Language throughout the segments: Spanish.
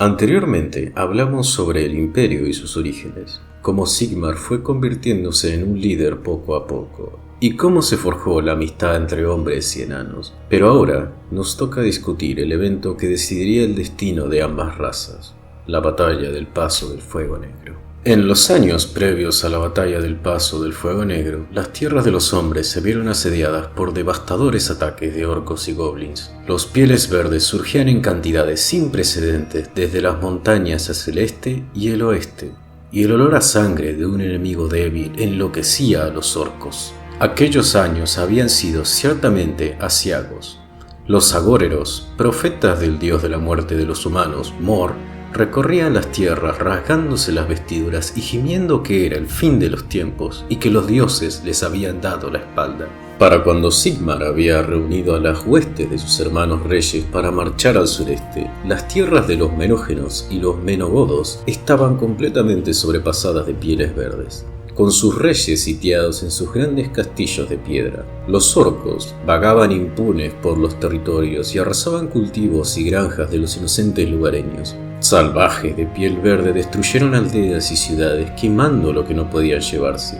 Anteriormente hablamos sobre el imperio y sus orígenes, cómo Sigmar fue convirtiéndose en un líder poco a poco, y cómo se forjó la amistad entre hombres y enanos. Pero ahora nos toca discutir el evento que decidiría el destino de ambas razas, la batalla del Paso del Fuego Negro. En los años previos a la batalla del Paso del Fuego Negro, las tierras de los hombres se vieron asediadas por devastadores ataques de orcos y goblins. Los pieles verdes surgían en cantidades sin precedentes desde las montañas hacia el este y el oeste, y el olor a sangre de un enemigo débil enloquecía a los orcos. Aquellos años habían sido ciertamente aciagos. Los agóreros, profetas del dios de la muerte de los humanos, Mor, recorrían las tierras rasgándose las vestiduras y gimiendo que era el fin de los tiempos y que los dioses les habían dado la espalda. Para cuando Sigmar había reunido a las huestes de sus hermanos reyes para marchar al sureste, las tierras de los menógenos y los menogodos estaban completamente sobrepasadas de pieles verdes, con sus reyes sitiados en sus grandes castillos de piedra. Los orcos vagaban impunes por los territorios y arrasaban cultivos y granjas de los inocentes lugareños. Salvajes de piel verde destruyeron aldeas y ciudades, quemando lo que no podían llevarse.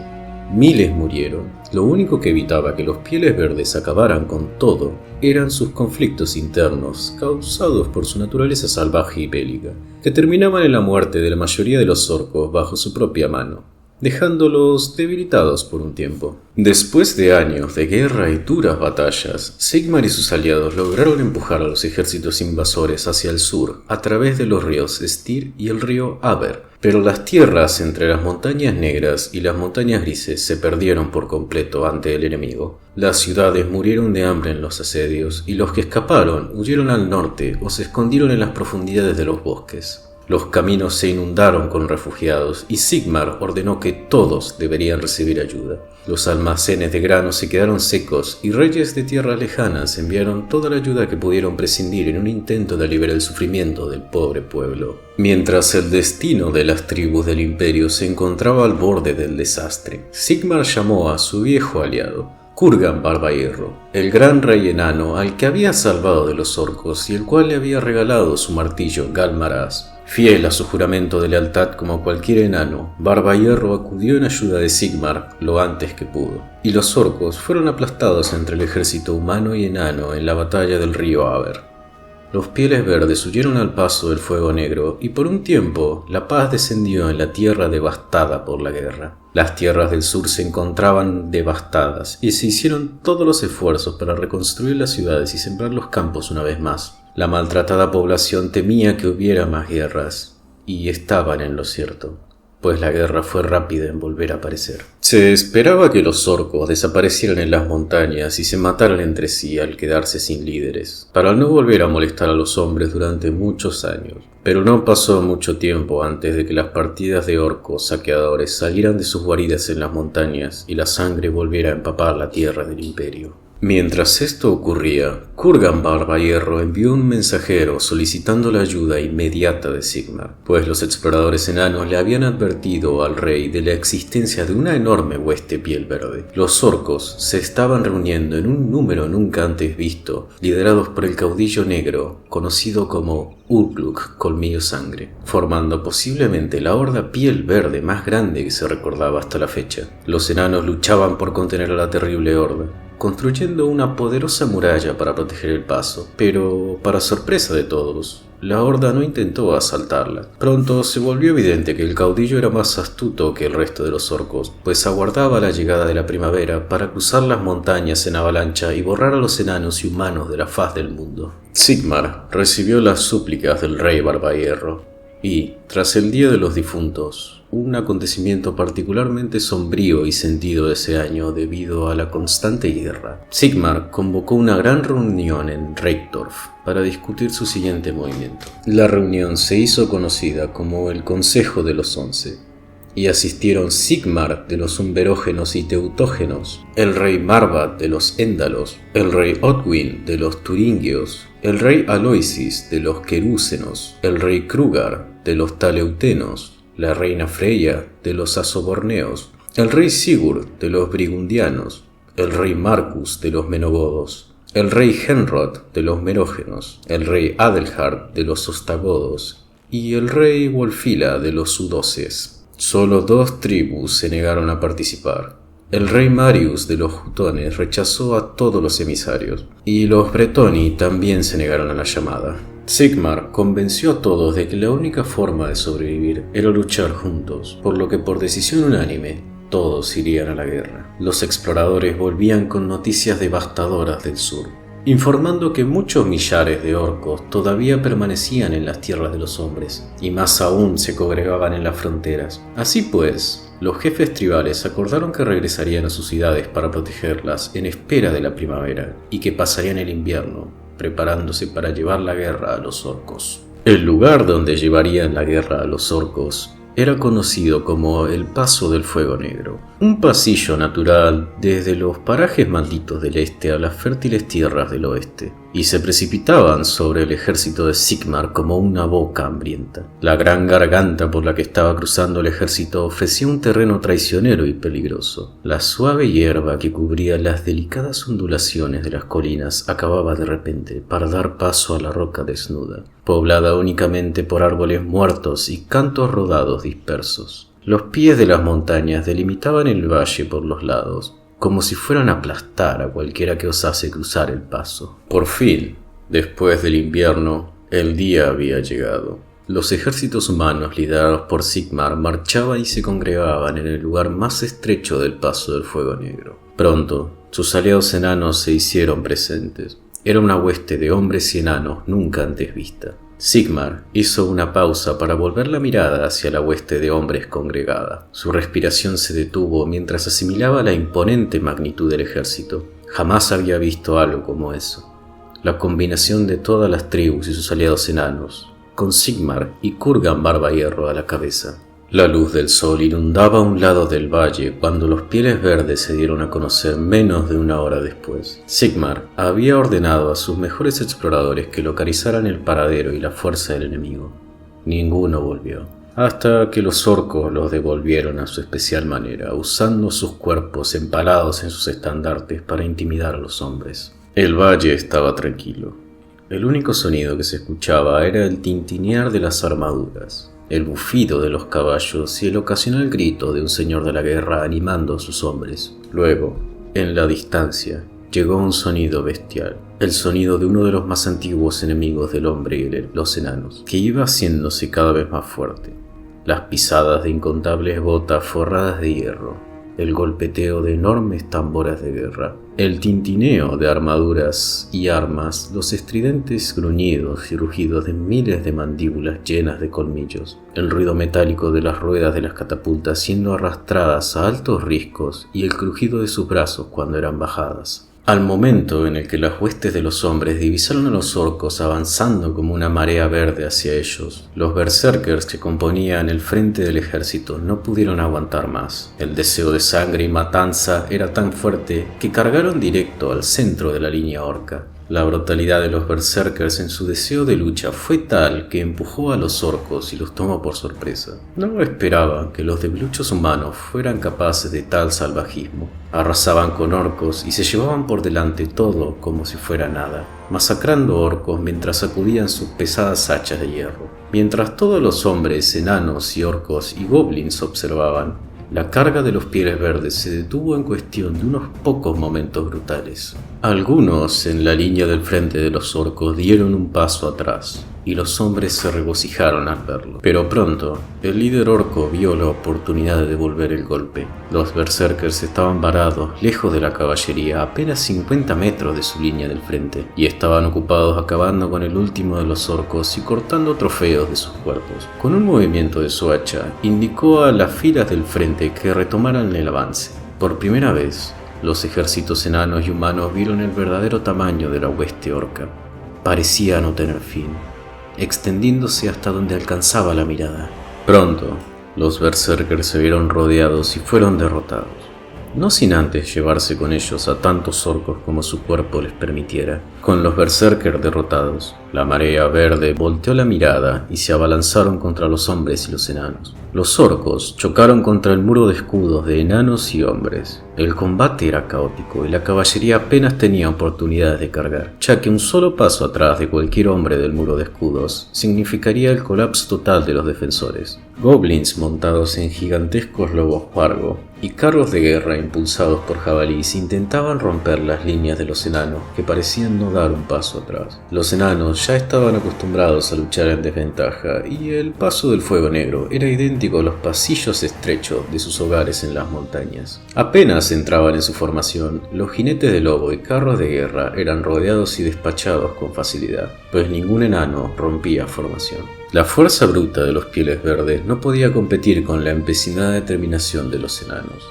Miles murieron. Lo único que evitaba que los pieles verdes acabaran con todo eran sus conflictos internos, causados por su naturaleza salvaje y bélica, que terminaban en la muerte de la mayoría de los orcos bajo su propia mano, dejándolos debilitados por un tiempo. Después de años de guerra y duras batallas, Sigmar y sus aliados lograron empujar a los ejércitos invasores hacia el sur a través de los ríos Styr y el río Aver, pero las tierras entre las montañas negras y las montañas grises se perdieron por completo ante el enemigo. Las ciudades murieron de hambre en los asedios y los que escaparon huyeron al norte o se escondieron en las profundidades de los bosques. Los caminos se inundaron con refugiados y Sigmar ordenó que todos deberían recibir ayuda. Los almacenes de grano se quedaron secos y reyes de tierras lejanas enviaron toda la ayuda que pudieron prescindir en un intento de aliviar el sufrimiento del pobre pueblo. Mientras el destino de las tribus del imperio se encontraba al borde del desastre, Sigmar llamó a su viejo aliado, Kurgan Barbahierro, el gran rey enano al que había salvado de los orcos y el cual le había regalado su martillo Galmaraz. Fiel a su juramento de lealtad como cualquier enano, Barbahierro acudió en ayuda de Sigmar lo antes que pudo, y los orcos fueron aplastados entre el ejército humano y enano en la batalla del río Aver. Los pieles verdes huyeron al paso del fuego negro y por un tiempo la paz descendió en la tierra devastada por la guerra. Las tierras del sur se encontraban devastadas y se hicieron todos los esfuerzos para reconstruir las ciudades y sembrar los campos una vez más. La maltratada población temía que hubiera más guerras, y estaban en lo cierto, pues la guerra fue rápida en volver a aparecer. Se esperaba que los orcos desaparecieran en las montañas y se mataran entre sí al quedarse sin líderes, para no volver a molestar a los hombres durante muchos años. Pero no pasó mucho tiempo antes de que las partidas de orcos saqueadores salieran de sus guaridas en las montañas y la sangre volviera a empapar la tierra del imperio. Mientras esto ocurría, Kurgan Barbahierro envió un mensajero solicitando la ayuda inmediata de Sigmar, pues los exploradores enanos le habían advertido al rey de la existencia de una enorme hueste piel verde. Los orcos se estaban reuniendo en un número nunca antes visto, liderados por el caudillo negro, conocido como Urgluk Colmillo Sangre, formando posiblemente la horda piel verde más grande que se recordaba hasta la fecha. Los enanos luchaban por contener a la terrible horda, construyendo una poderosa muralla para proteger el paso, pero para sorpresa de todos, la horda no intentó asaltarla. Pronto se volvió evidente que el caudillo era más astuto que el resto de los orcos, pues aguardaba la llegada de la primavera para cruzar las montañas en avalancha y borrar a los enanos y humanos de la faz del mundo. Sigmar recibió las súplicas del rey Barbahierro y, tras el Día de los Difuntos, un acontecimiento particularmente sombrío y sentido ese año debido a la constante guerra, Sigmar convocó una gran reunión en Reyktorf para discutir su siguiente movimiento. La reunión se hizo conocida como el Consejo de los Once, y asistieron Sigmar de los Umberógenos y Teutógenos, el rey Marvat de los Éndalos, el rey Odwin de los Turingios, el rey Aloysis de los Querúsenos, el rey Krugar de los Taleutenos, la reina Freya de los Asoborneos, el rey Sigurd de los Brigundianos, el rey Marcus de los Menogodos, el rey Henrod de los Merógenos, el rey Adelhard de los Ostagodos y el rey Wolfila de los Sudoses. Solo 2 tribus se negaron a participar. El rey Marius de los Jutones rechazó a todos los emisarios, y los Bretoni también se negaron a la llamada. Sigmar convenció a todos de que la única forma de sobrevivir era luchar juntos, por lo que por decisión unánime, todos irían a la guerra. Los exploradores volvían con noticias devastadoras del sur, informando que muchos millares de orcos todavía permanecían en las tierras de los hombres, y más aún se congregaban en las fronteras. Así pues, los jefes tribales acordaron que regresarían a sus ciudades para protegerlas en espera de la primavera, y que pasarían el invierno, preparándose para llevar la guerra a los orcos. El lugar donde llevarían la guerra a los orcos era conocido como el Paso del Fuego Negro, un pasillo natural desde los parajes malditos del este a las fértiles tierras del oeste, y se precipitaban sobre el ejército de Sigmar como una boca hambrienta. La gran garganta por la que estaba cruzando el ejército ofrecía un terreno traicionero y peligroso. La suave hierba que cubría las delicadas ondulaciones de las colinas acababa de repente para dar paso a la roca desnuda, poblada únicamente por árboles muertos y cantos rodados dispersos. Los pies de las montañas delimitaban el valle por los lados, como si fueran a aplastar a cualquiera que osase cruzar el paso. Por fin, después del invierno, el día había llegado. Los ejércitos humanos liderados por Sigmar marchaban y se congregaban en el lugar más estrecho del Paso del Fuego Negro. Pronto, sus aliados enanos se hicieron presentes. Era una hueste de hombres y enanos nunca antes vista. Sigmar hizo una pausa para volver la mirada hacia la hueste de hombres congregada. Su respiración se detuvo mientras asimilaba la imponente magnitud del ejército. Jamás había visto algo como eso. La combinación de todas las tribus y sus aliados enanos, con Sigmar y Kurgan Barbahierro a la cabeza. La luz del sol inundaba un lado del valle cuando los Pieles Verdes se dieron a conocer menos de una hora después. Sigmar había ordenado a sus mejores exploradores que localizaran el paradero y la fuerza del enemigo. Ninguno volvió, hasta que los orcos los devolvieron a su especial manera, usando sus cuerpos empalados en sus estandartes para intimidar a los hombres. El valle estaba tranquilo. El único sonido que se escuchaba era el tintinear de las armaduras, el bufido de los caballos y el ocasional grito de un señor de la guerra animando a sus hombres. Luego, en la distancia, llegó un sonido bestial, el sonido de uno de los más antiguos enemigos del hombre y los enanos, que iba haciéndose cada vez más fuerte. Las pisadas de incontables botas forradas de hierro, el golpeteo de enormes tambores de guerra, el tintineo de armaduras y armas, los estridentes gruñidos y rugidos de miles de mandíbulas llenas de colmillos, el ruido metálico de las ruedas de las catapultas siendo arrastradas a altos riscos y el crujido de sus brazos cuando eran bajadas. Al momento en el que las huestes de los hombres divisaron a los orcos avanzando como una marea verde hacia ellos, los berserkers que componían el frente del ejército no pudieron aguantar más. El deseo de sangre y matanza era tan fuerte que cargaron directo al centro de la línea orca. La brutalidad de los berserkers en su deseo de lucha fue tal que empujó a los orcos y los tomó por sorpresa. No esperaban que los debiluchos humanos fueran capaces de tal salvajismo. Arrasaban con orcos y se llevaban por delante todo como si fuera nada, masacrando orcos mientras sacudían sus pesadas hachas de hierro. Mientras todos los hombres, enanos y orcos y goblins observaban, la carga de los Pieles Verdes se detuvo en cuestión de unos pocos momentos brutales. Algunos en la línea del frente de los orcos dieron un paso atrás, y los hombres se regocijaron al verlo. Pero pronto, el líder orco vio la oportunidad de devolver el golpe. Los berserkers estaban varados lejos de la caballería, a apenas 50 metros de su línea del frente, y estaban ocupados acabando con el último de los orcos y cortando trofeos de sus cuerpos. Con un movimiento de su hacha, indicó a las filas del frente que retomaran el avance. Por primera vez, los ejércitos enanos y humanos vieron el verdadero tamaño de la hueste orca. Parecía no tener fin, extendiéndose hasta donde alcanzaba la mirada. Pronto, los berserkers se vieron rodeados y fueron derrotados, no sin antes llevarse con ellos a tantos orcos como su cuerpo les permitiera. Con los berserkers derrotados, La marea verde volteó la mirada y se abalanzaron contra los hombres y los enanos. Los orcos chocaron contra el muro de escudos de enanos y hombres. El combate era caótico y la caballería apenas tenía oportunidades de cargar, ya que un solo paso atrás de cualquier hombre del muro de escudos significaría el colapso total de los defensores. Goblins montados en gigantescos lobos pargo y carros de guerra impulsados por jabalíes intentaban romper las líneas de los enanos, que parecían no dar un paso atrás. Los enanos ya estaban acostumbrados a luchar en desventaja y el paso del fuego negro era idéntico a los pasillos estrechos de sus hogares en las montañas. Apenas entraban en su formación, los jinetes de lobo y carros de guerra eran rodeados y despachados con facilidad, pues ningún enano rompía formación. La fuerza bruta de los pieles verdes no podía competir con la empecinada determinación de los enanos.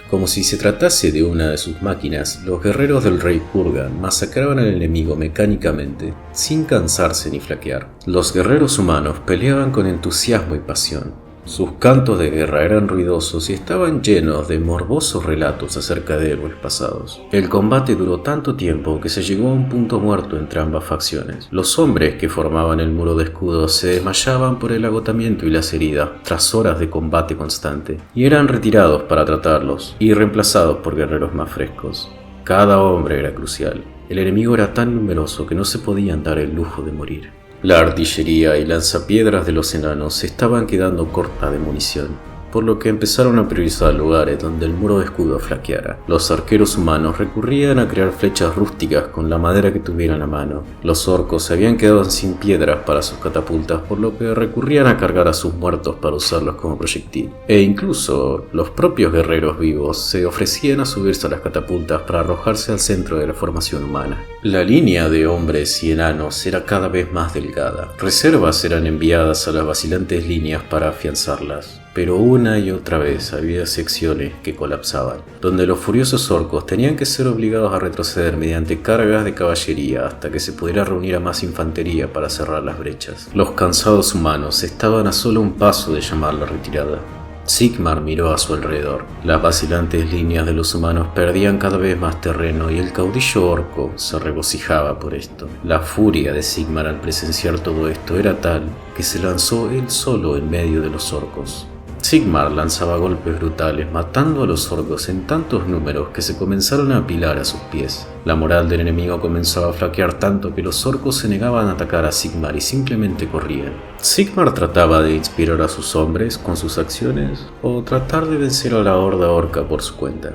Como si se tratase de una de sus máquinas, los guerreros del rey Kurgan masacraban al enemigo mecánicamente, sin cansarse ni flaquear. Los guerreros humanos peleaban con entusiasmo y pasión. Sus cantos de guerra eran ruidosos y estaban llenos de morbosos relatos acerca de héroes pasados. El combate duró tanto tiempo que se llegó a un punto muerto entre ambas facciones. Los hombres que formaban el muro de escudos se desmayaban por el agotamiento y las heridas tras horas de combate constante, y eran retirados para tratarlos y reemplazados por guerreros más frescos. Cada hombre era crucial. El enemigo era tan numeroso que no se podían dar el lujo de morir. La artillería y lanzapiedras de los enanos se estaban quedando cortas de munición, por lo que empezaron a priorizar lugares donde el muro de escudo flaqueara. Los arqueros humanos recurrían a crear flechas rústicas con la madera que tuvieran a mano. Los orcos se habían quedado sin piedras para sus catapultas, por lo que recurrían a cargar a sus muertos para usarlos como proyectil. E incluso los propios guerreros vivos se ofrecían a subirse a las catapultas para arrojarse al centro de la formación humana. La línea de hombres y enanos era cada vez más delgada. Reservas eran enviadas a las vacilantes líneas para afianzarlas, pero una y otra vez había secciones que colapsaban, donde los furiosos orcos tenían que ser obligados a retroceder mediante cargas de caballería hasta que se pudiera reunir a más infantería para cerrar las brechas. Los cansados humanos estaban a solo un paso de llamar la retirada. Sigmar miró a su alrededor. Las vacilantes líneas de los humanos perdían cada vez más terreno y el caudillo orco se regocijaba por esto. La furia de Sigmar al presenciar todo esto era tal que se lanzó él solo en medio de los orcos. Sigmar lanzaba golpes brutales, matando a los orcos en tantos números que se comenzaron a apilar a sus pies. La moral del enemigo comenzaba a flaquear tanto que los orcos se negaban a atacar a Sigmar y simplemente corrían. Sigmar trataba de inspirar a sus hombres con sus acciones o tratar de vencer a la horda orca por su cuenta.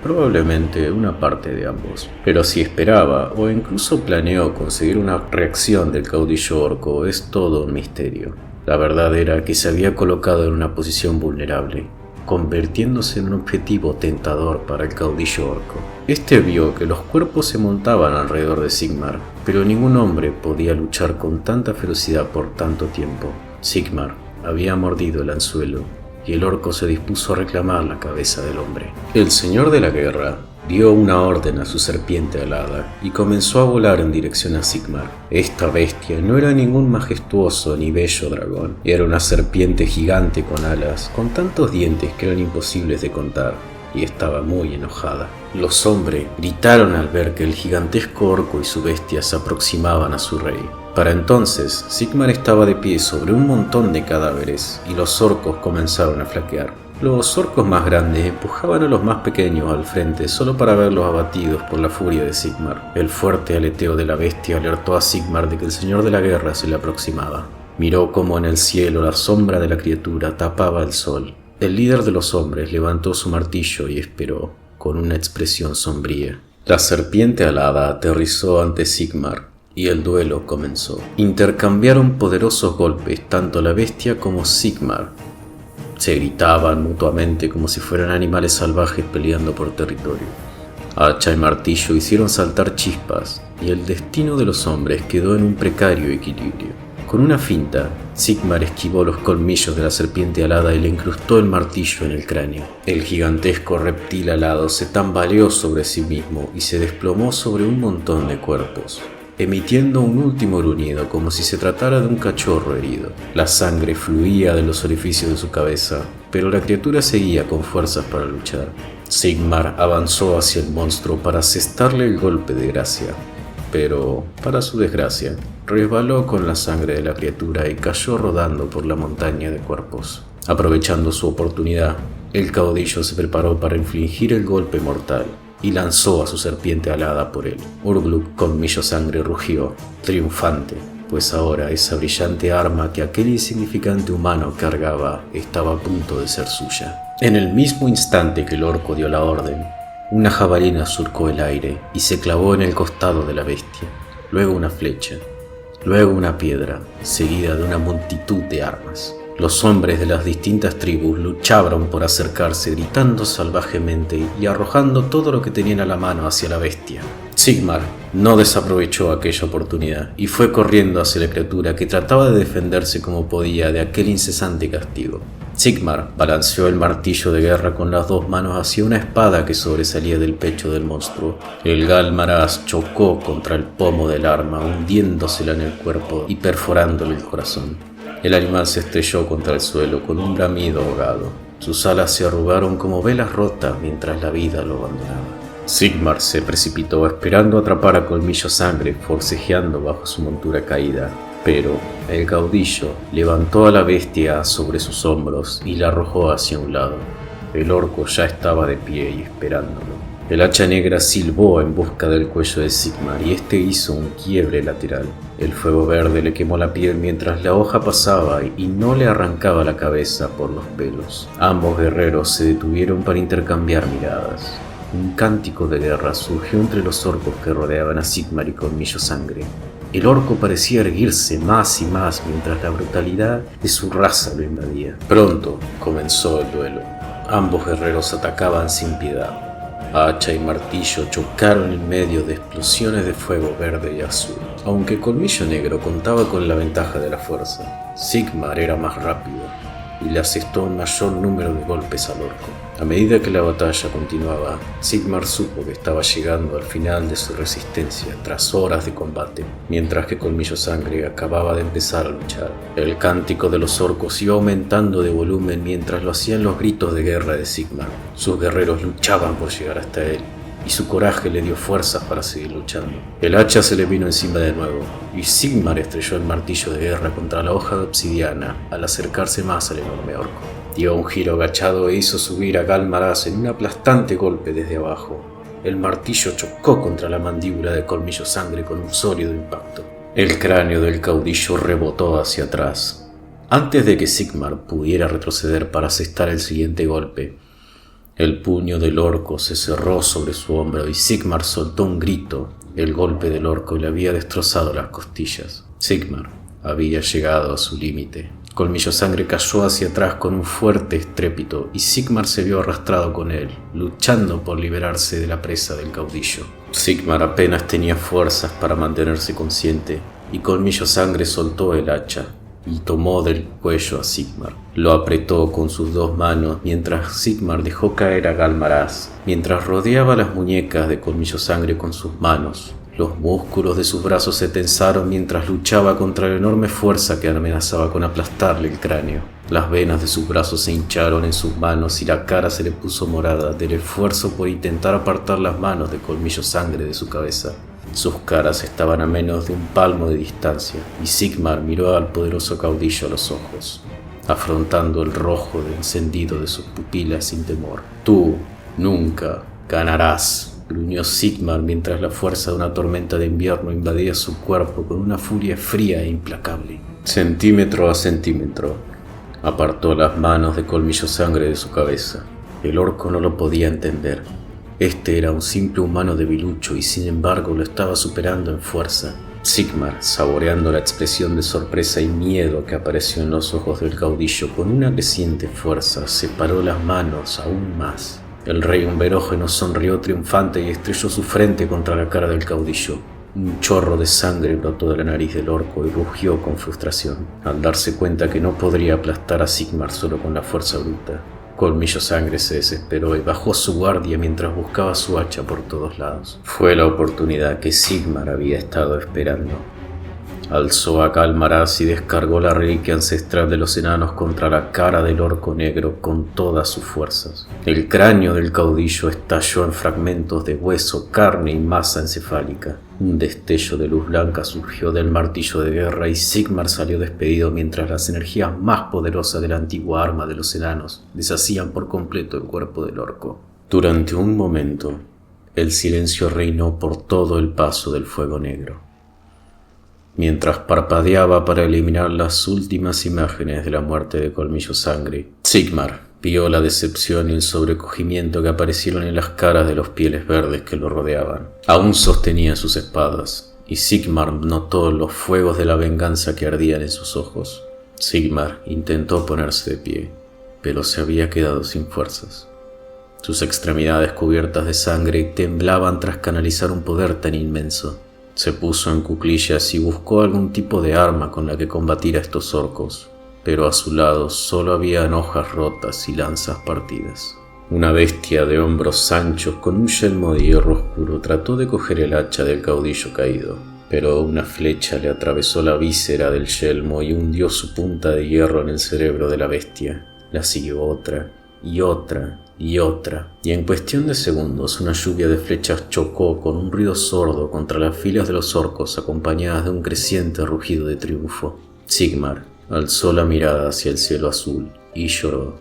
Probablemente una parte de ambos. Pero si esperaba o incluso planeó conseguir una reacción del caudillo orco es todo un misterio. La verdad era que se había colocado en una posición vulnerable, convirtiéndose en un objetivo tentador para el caudillo orco. Este vio que los cuerpos se montaban alrededor de Sigmar, pero ningún hombre podía luchar con tanta ferocidad por tanto tiempo. Sigmar había mordido el anzuelo y el orco se dispuso a reclamar la cabeza del hombre. El señor de la guerra dio una orden a su serpiente alada y comenzó a volar en dirección a Sigmar. Esta bestia no era ningún majestuoso ni bello dragón, era una serpiente gigante con alas, con tantos dientes que eran imposibles de contar, y estaba muy enojada. Los hombres gritaron al ver que el gigantesco orco y su bestia se aproximaban a su rey. Para entonces, Sigmar estaba de pie sobre un montón de cadáveres y los orcos comenzaron a flaquear. Los orcos más grandes empujaban a los más pequeños al frente solo para verlos abatidos por la furia de Sigmar. El fuerte aleteo de la bestia alertó a Sigmar de que el señor de la guerra se le aproximaba. Miró cómo en el cielo la sombra de la criatura tapaba el sol. El líder de los hombres levantó su martillo y esperó, con una expresión sombría. La serpiente alada aterrizó ante Sigmar y el duelo comenzó. Intercambiaron poderosos golpes tanto la bestia como Sigmar. Se gritaban mutuamente como si fueran animales salvajes peleando por territorio. Hacha y martillo hicieron saltar chispas y el destino de los hombres quedó en un precario equilibrio. Con una finta, Sigmar esquivó los colmillos de la serpiente alada y le incrustó el martillo en el cráneo. El gigantesco reptil alado se tambaleó sobre sí mismo y se desplomó sobre un montón de cuerpos, emitiendo un último gruñido como si se tratara de un cachorro herido. La sangre fluía de los orificios de su cabeza, pero la criatura seguía con fuerzas para luchar. Sigmar avanzó hacia el monstruo para asestarle el golpe de gracia, pero, para su desgracia, resbaló con la sangre de la criatura y cayó rodando por la montaña de cuerpos. Aprovechando su oportunidad, el caudillo se preparó para infligir el golpe mortal y lanzó a su serpiente alada por él. Urgluk, Colmillo Sangre, rugió, triunfante, pues ahora esa brillante arma que aquel insignificante humano cargaba estaba a punto de ser suya. En el mismo instante que el orco dio la orden, una jabalina surcó el aire y se clavó en el costado de la bestia, luego una flecha, luego una piedra, seguida de una multitud de armas. Los hombres de las distintas tribus luchaban por acercarse, gritando salvajemente y arrojando todo lo que tenían a la mano hacia la bestia. Sigmar no desaprovechó aquella oportunidad y fue corriendo hacia la criatura que trataba de defenderse como podía de aquel incesante castigo. Sigmar balanceó el martillo de guerra con las dos manos hacia una espada que sobresalía del pecho del monstruo. El Galmaraz chocó contra el pomo del arma, hundiéndosela en el cuerpo y perforándole el corazón. El animal se estrelló contra el suelo con un bramido ahogado. Sus alas se arrugaron como velas rotas mientras la vida lo abandonaba. Sigmar se precipitó esperando atrapar a Colmillo Sangre, forcejeando bajo su montura caída. Pero el caudillo levantó a la bestia sobre sus hombros y la arrojó hacia un lado. El orco ya estaba de pie y esperándolo. El hacha negra silbó en busca del cuello de Sigmar y este hizo un quiebre lateral. El fuego verde le quemó la piel mientras la hoja pasaba y no le arrancaba la cabeza por los pelos. Ambos guerreros se detuvieron para intercambiar miradas. Un cántico de guerra surgió entre los orcos que rodeaban a Sigmar y Colmillo Sangre. El orco parecía erguirse más y más mientras la brutalidad de su raza lo invadía. Pronto comenzó el duelo. Ambos guerreros atacaban sin piedad. Hacha y martillo chocaron en medio de explosiones de fuego verde y azul. Aunque Colmillo Negro contaba con la ventaja de la fuerza, Sigmar era más rápido y le asestó un mayor número de golpes al orco. A medida que la batalla continuaba, Sigmar supo que estaba llegando al final de su resistencia tras horas de combate, mientras que Colmillo Sangre acababa de empezar a luchar. El cántico de los orcos iba aumentando de volumen mientras lo hacían los gritos de guerra de Sigmar. Sus guerreros luchaban por llegar hasta él, y su coraje le dio fuerzas para seguir luchando. El hacha se le vino encima de nuevo, y Sigmar estrelló el martillo de guerra contra la hoja de obsidiana al acercarse más al enorme orco. Dio un giro agachado e hizo subir a Galmaraz en un aplastante golpe desde abajo. El martillo chocó contra la mandíbula de Colmillo Sangre con un sólido impacto. El cráneo del caudillo rebotó hacia atrás. Antes de que Sigmar pudiera retroceder para asestar el siguiente golpe, el puño del orco se cerró sobre su hombro y Sigmar soltó un grito. El golpe del orco le había destrozado las costillas. Sigmar había llegado a su límite. Colmillo Sangre cayó hacia atrás con un fuerte estrépito y Sigmar se vio arrastrado con él, luchando por liberarse de la presa del caudillo. Sigmar apenas tenía fuerzas para mantenerse consciente y Colmillo Sangre soltó el hacha y tomó del cuello a Sigmar. Lo apretó con sus dos manos mientras Sigmar dejó caer a Galmaraz, mientras rodeaba las muñecas de Colmillo Sangre con sus manos. Los músculos de sus brazos se tensaron mientras luchaba contra la enorme fuerza que amenazaba con aplastarle el cráneo. Las venas de sus brazos se hincharon en sus manos y la cara se le puso morada del esfuerzo por intentar apartar las manos de Colmillo Sangre de su cabeza. Sus caras estaban a menos de un palmo de distancia y Sigmar miró al poderoso caudillo a los ojos, afrontando el rojo encendido de sus pupilas sin temor. «Tú nunca ganarás», gruñó Sigmar mientras la fuerza de una tormenta de invierno invadía su cuerpo con una furia fría e implacable. Centímetro a centímetro, apartó las manos de Colmillo Sangre de su cabeza. El orco no lo podía entender. Este era un simple humano debilucho y sin embargo lo estaba superando en fuerza. Sigmar, saboreando la expresión de sorpresa y miedo que apareció en los ojos del caudillo, con una creciente fuerza separó las manos aún más. El rey humberógeno sonrió triunfante y estrelló su frente contra la cara del caudillo. Un chorro de sangre brotó de la nariz del orco y rugió con frustración, al darse cuenta que no podría aplastar a Sigmar solo con la fuerza bruta. Colmillo Sangre se desesperó y bajó su guardia mientras buscaba su hacha por todos lados. Fue la oportunidad que Sigmar había estado esperando. Alzó a Calmaraz y descargó la reliquia ancestral de los enanos contra la cara del orco negro con todas sus fuerzas. El cráneo del caudillo estalló en fragmentos de hueso, carne y masa encefálica. Un destello de luz blanca surgió del martillo de guerra y Sigmar salió despedido mientras las energías más poderosas de la antigua arma de los enanos deshacían por completo el cuerpo del orco. Durante un momento, el silencio reinó por todo el paso del fuego negro. Mientras parpadeaba para eliminar las últimas imágenes de la muerte de Colmillo Sangre, Sigmar vio la decepción y el sobrecogimiento que aparecieron en las caras de los pieles verdes que lo rodeaban. Aún sostenían sus espadas, y Sigmar notó los fuegos de la venganza que ardían en sus ojos. Sigmar intentó ponerse de pie, pero se había quedado sin fuerzas. Sus extremidades cubiertas de sangre temblaban tras canalizar un poder tan inmenso. Se puso en cuclillas y buscó algún tipo de arma con la que combatir a estos orcos, pero a su lado solo habían hojas rotas y lanzas partidas. Una bestia de hombros anchos con un yelmo de hierro oscuro trató de coger el hacha del caudillo caído, pero una flecha le atravesó la víscera del yelmo y hundió su punta de hierro en el cerebro de la bestia. La siguió otra y otra y otra, y en cuestión de segundos una lluvia de flechas chocó con un ruido sordo contra las filas de los orcos acompañadas de un creciente rugido de triunfo. Sigmar alzó la mirada hacia el cielo azul y lloró.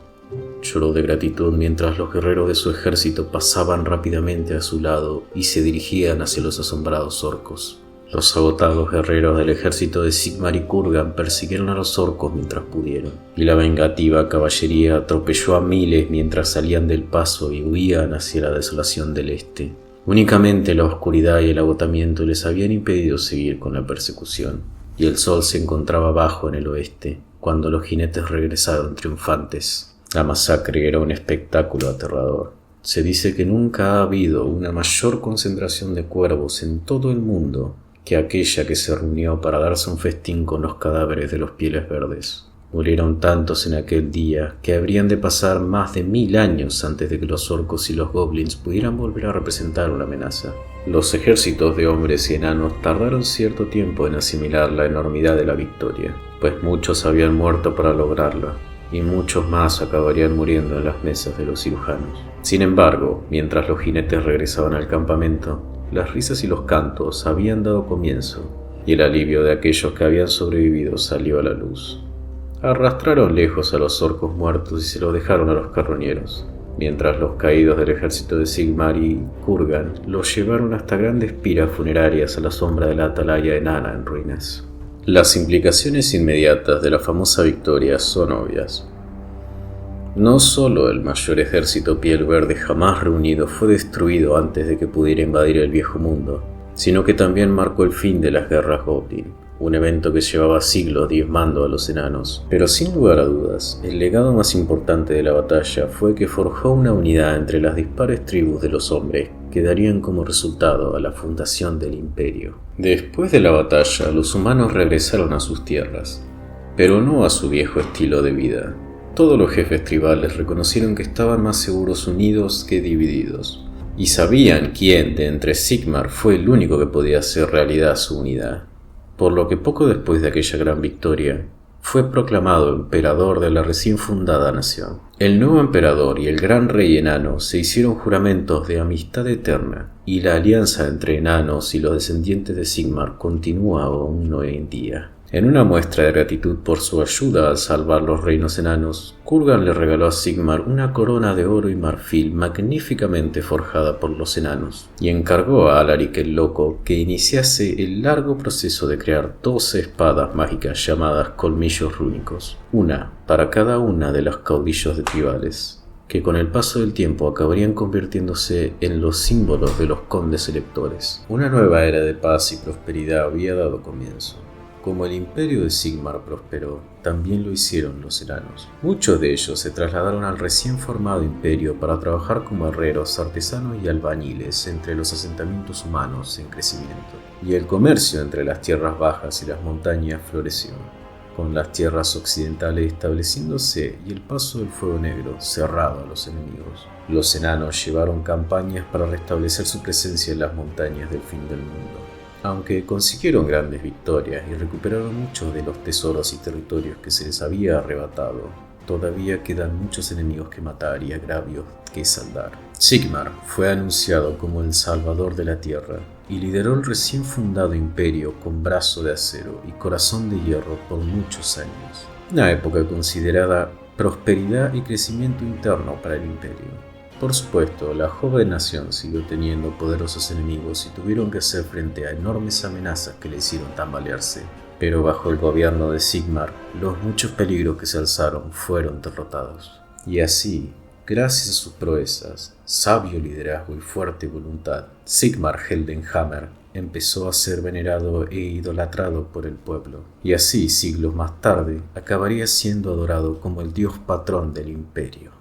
Lloró de gratitud mientras los guerreros de su ejército pasaban rápidamente a su lado y se dirigían hacia los asombrados orcos. Los agotados guerreros del ejército de Sigmar y Kurgan persiguieron a los orcos mientras pudieron, y la vengativa caballería atropelló a miles mientras salían del paso y huían hacia la desolación del este. Únicamente la oscuridad y el agotamiento les habían impedido seguir con la persecución, y el sol se encontraba bajo en el oeste, cuando los jinetes regresaron triunfantes. La masacre era un espectáculo aterrador. Se dice que nunca ha habido una mayor concentración de cuervos en todo el mundo que aquella que se reunió para darse un festín con los cadáveres de los pieles verdes. Murieron tantos en aquel día que habrían de pasar más de 1000 años antes de que los orcos y los goblins pudieran volver a representar una amenaza. Los ejércitos de hombres y enanos tardaron cierto tiempo en asimilar la enormidad de la victoria, pues muchos habían muerto para lograrla, y muchos más acabarían muriendo en las mesas de los cirujanos. Sin embargo, mientras los jinetes regresaban al campamento, las risas y los cantos habían dado comienzo, y el alivio de aquellos que habían sobrevivido salió a la luz. Arrastraron lejos a los orcos muertos y se los dejaron a los carroñeros, mientras los caídos del ejército de Sigmar y Kurgan los llevaron hasta grandes piras funerarias a la sombra de la atalaya enana en ruinas. Las implicaciones inmediatas de la famosa victoria son obvias. No solo el mayor ejército piel verde jamás reunido fue destruido antes de que pudiera invadir el viejo mundo, sino que también marcó el fin de las guerras Goblin, un evento que llevaba siglos diezmando a los enanos. Pero sin lugar a dudas, el legado más importante de la batalla fue que forjó una unidad entre las dispares tribus de los hombres que darían como resultado a la fundación del imperio. Después de la batalla, los humanos regresaron a sus tierras, pero no a su viejo estilo de vida. Todos los jefes tribales reconocieron que estaban más seguros unidos que divididos, y sabían quién de entre Sigmar fue el único que podía hacer realidad su unidad, por lo que poco después de aquella gran victoria, fue proclamado emperador de la recién fundada nación. El nuevo emperador y el gran rey enano se hicieron juramentos de amistad eterna, y la alianza entre enanos y los descendientes de Sigmar continúa aún hoy en día. En una muestra de gratitud por su ayuda al salvar los reinos enanos, Kurgan le regaló a Sigmar una corona de oro y marfil magníficamente forjada por los enanos, y encargó a Alaric el Loco que iniciase el largo proceso de crear 12 espadas mágicas llamadas colmillos rúnicos, una para cada una de los caudillos de tribales, que con el paso del tiempo acabarían convirtiéndose en los símbolos de los condes electores. Una nueva era de paz y prosperidad había dado comienzo. Como el imperio de Sigmar prosperó, también lo hicieron los enanos. Muchos de ellos se trasladaron al recién formado imperio para trabajar como herreros, artesanos y albañiles entre los asentamientos humanos en crecimiento. Y el comercio entre las tierras bajas y las montañas floreció, con las tierras occidentales estableciéndose y el paso del fuego negro cerrado a los enemigos. Los enanos llevaron campañas para restablecer su presencia en las montañas del fin del mundo. Aunque consiguieron grandes victorias y recuperaron muchos de los tesoros y territorios que se les había arrebatado, todavía quedan muchos enemigos que matar y agravios que saldar. Sigmar fue anunciado como el salvador de la tierra y lideró el recién fundado imperio con brazo de acero y corazón de hierro por muchos años. Una época considerada prosperidad y crecimiento interno para el imperio. Por supuesto, la joven nación siguió teniendo poderosos enemigos y tuvieron que hacer frente a enormes amenazas que le hicieron tambalearse. Pero bajo el gobierno de Sigmar, los muchos peligros que se alzaron fueron derrotados. Y así, gracias a sus proezas, sabio liderazgo y fuerte voluntad, Sigmar Heldenhammer empezó a ser venerado e idolatrado por el pueblo. Y así, siglos más tarde, acabaría siendo adorado como el dios patrón del imperio.